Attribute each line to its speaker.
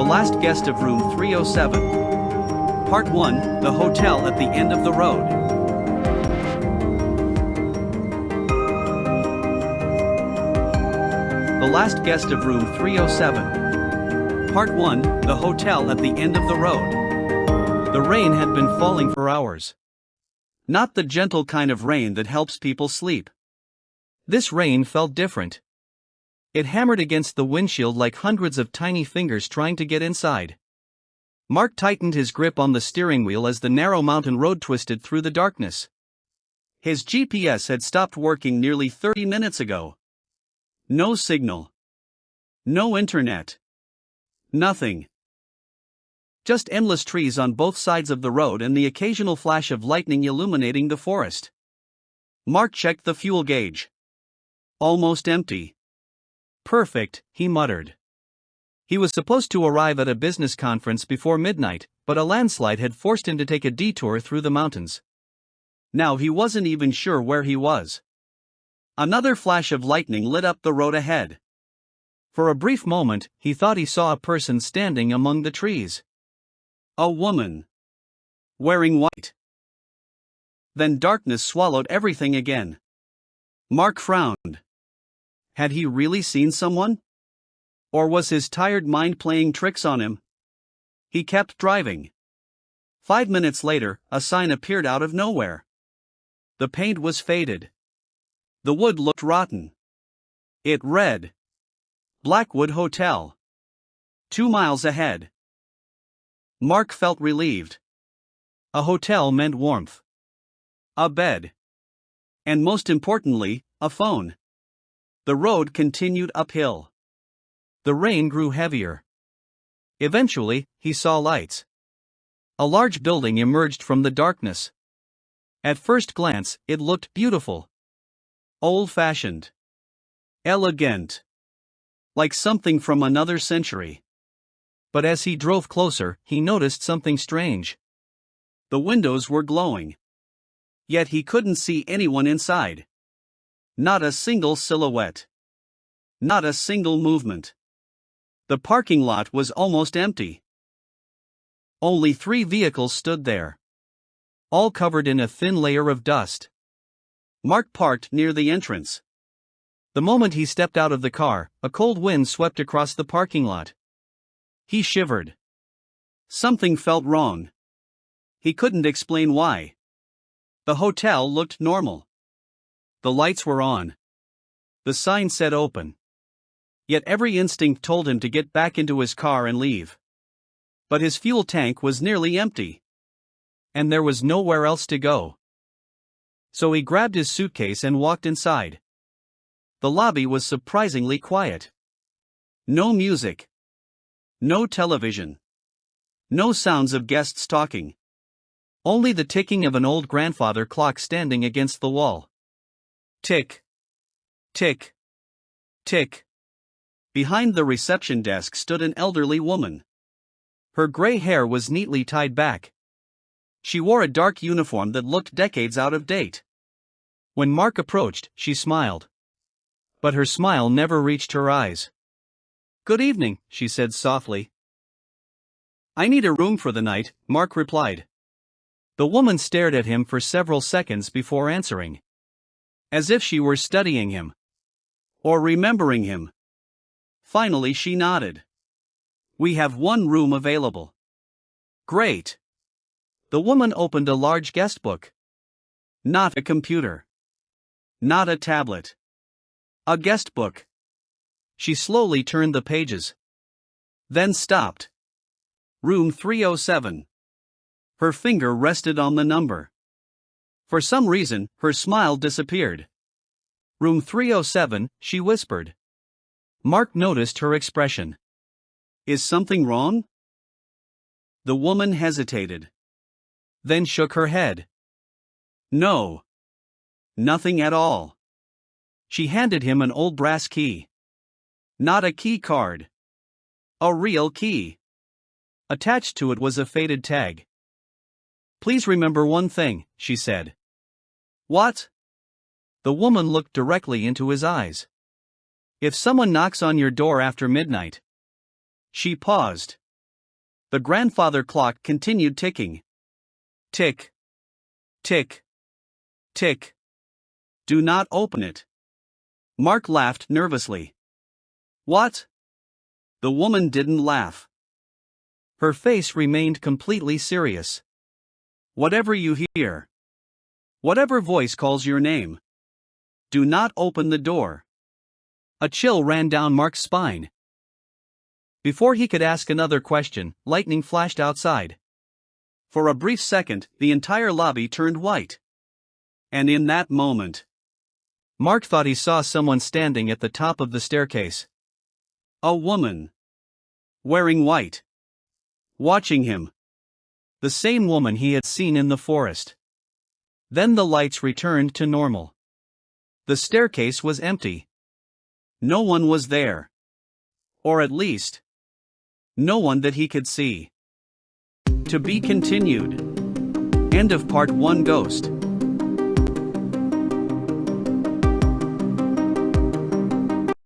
Speaker 1: The last guest of room 307. Part 1, the hotel at the end of the road. The last guest of room 307. Part 1, the hotel at the end of the road. The rain had been falling for hours. Not the gentle kind of rain that helps people sleep. This rain felt different. It hammered against the windshield like hundreds of tiny fingers trying to get inside. Mark tightened his grip on the steering wheel as the narrow mountain road twisted through the darkness. His GPS had stopped working nearly 30 minutes ago. No signal. No internet. Nothing. Just endless trees on both sides of the road and the occasional flash of lightning illuminating the forest. Mark checked the fuel gauge. Almost empty. Perfect, he muttered. He was supposed to arrive at a business conference before midnight, but a landslide had forced him to take a detour through the mountains. Now he wasn't even sure where he was. Another flash of lightning lit up the road ahead. For a brief moment, he thought he saw a person standing among the trees. A woman. Wearing white. Then darkness swallowed everything again. Mark frowned. Had he really seen someone? Or was his tired mind playing tricks on him? He kept driving. 5 minutes later, a sign appeared out of nowhere. The paint was faded. The wood looked rotten. It read, Blackwood Hotel. 2 miles ahead. Mark felt relieved. A hotel meant warmth. A bed. And most importantly, a phone. The road continued uphill. The rain grew heavier. Eventually, he saw lights. A large building emerged from the darkness. At first glance, it looked beautiful. Old-fashioned. Elegant. Like something from another century. But as he drove closer, he noticed something strange. The windows were glowing. Yet he couldn't see anyone inside. Not a single silhouette. Not a single movement. The parking lot was almost empty. Only 3 vehicles stood there. All covered in a thin layer of dust. Mark parked near the entrance. The moment he stepped out of the car, a cold wind swept across the parking lot. He shivered. Something felt wrong. He couldn't explain why. The hotel looked normal. The lights were on. The sign said open. Yet every instinct told him to get back into his car and leave. But his fuel tank was nearly empty. And there was nowhere else to go. So he grabbed his suitcase and walked inside. The lobby was surprisingly quiet. No music. No television. No sounds of guests talking. Only the ticking of an old grandfather clock standing against the wall. Tick. Tick. Tick. Behind the reception desk stood an elderly woman. Her gray hair was neatly tied back. She wore a dark uniform that looked decades out of date. When Mark approached, she smiled. But her smile never reached her eyes. "Good evening," she said softly. "I need a room for the night," Mark replied. The woman stared at him for several seconds before answering. As if she were studying him. Or remembering him. Finally she nodded. "We have 1 room available." "Great." The woman opened a large guest book. Not a computer. Not a tablet. A guest book. She slowly turned the pages. Then stopped. Room 307. Her finger rested on the number. For some reason, her smile disappeared. "Room 307, she whispered. Mark noticed her expression. "Is something wrong?" The woman hesitated. Then shook her head. "No. Nothing at all." She handed him an old brass key. Not a key card. A real key. Attached to it was a faded tag. "Please remember one thing," she said. "What?" The woman looked directly into his eyes. "If someone knocks on your door after midnight." She paused. The grandfather clock continued ticking. Tick. Tick. Tick. Do not open it. Mark laughed nervously. What? The woman didn't laugh. Her face remained completely serious. Whatever you hear, whatever voice calls your name, do not open the door. A chill ran down Mark's spine. Before he could ask another question, lightning flashed outside. For a brief second, the entire lobby turned white. And in that moment, Mark thought he saw someone standing at the top of the staircase. A woman. Wearing white. Watching him. The same woman he had seen in the forest. Then the lights returned to normal. The staircase was empty. No one was there. Or at least, no one that he could see. To be continued. End of Part 1 Ghost.